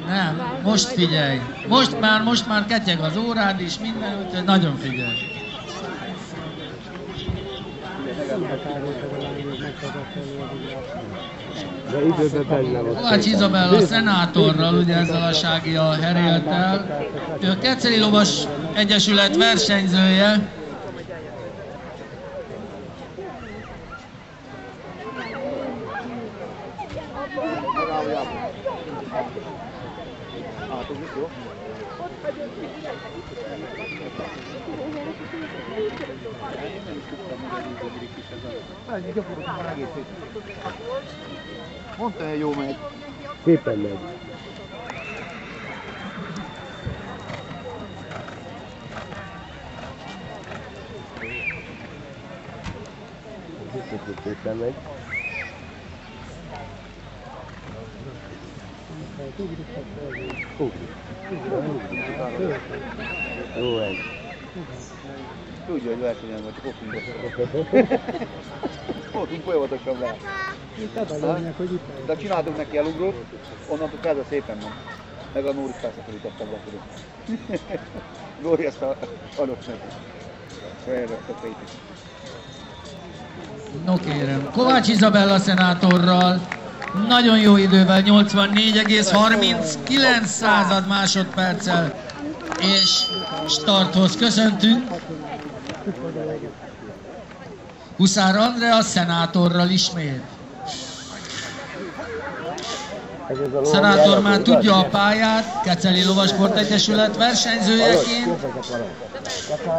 Nem, most figyelj. Most már ketyeg az órád is, minden, úgyhogy nagyon figyelj. Kovács Izabella szenátorral, ugye ezzel a Ságia heréltel. Ő a Keceli Lovas Egyesület versenyzője. Mondta, hogy jó megy. Szépen megy. Szépen megy. Jó ez. Tudja, hogy versenyen vagy, fogunk. Voltunk folyamatosan le. De csináltunk neki elugrót, onnantól kezdve szépen ment. Meg a Nóri felszakadítottam le. Nóri ezt adott neki. Fejlett a fétik. No kérem, Kovács Izabella szenátorral nagyon jó idővel, 84,39 másodperccel és starthoz köszöntünk. Huszár Andrea szenátorral ismét. Szenátor már tudja a pályát, Keceli Lovasport Egyesület versenyzőjeként.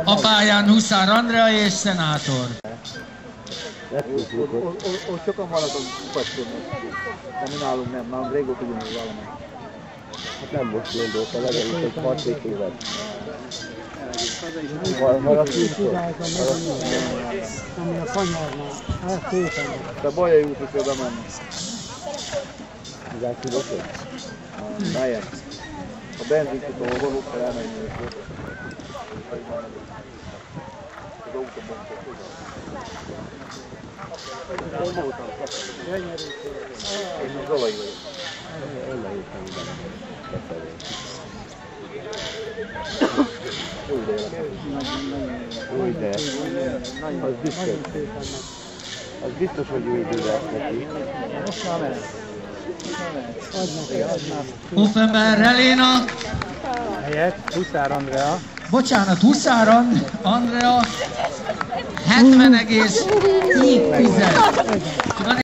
A pályán Huszár Andrea és szenátor. Ott sokan maradok kupacskodnak. De mi nálunk nálunk régóta ugyanúgy valamely. Hát nem most gondolta, legalább egy 6-7 évet. Harapjúszor? Ami a kanyarnál, hát szépen. De Bajai útra kell bemenni. Igaz, tudod? Melyek? A benzinkutó, ahol van, ott kell elmenni őket. Az autóban. Én az Zalai vagyok. Jó ide. Az biztos, hogy jó idő lesz neki. Most már mehet. Offenberg Helena. Helyett Huszár Andrea. Bocsánat, Huszár Andrea 70,7.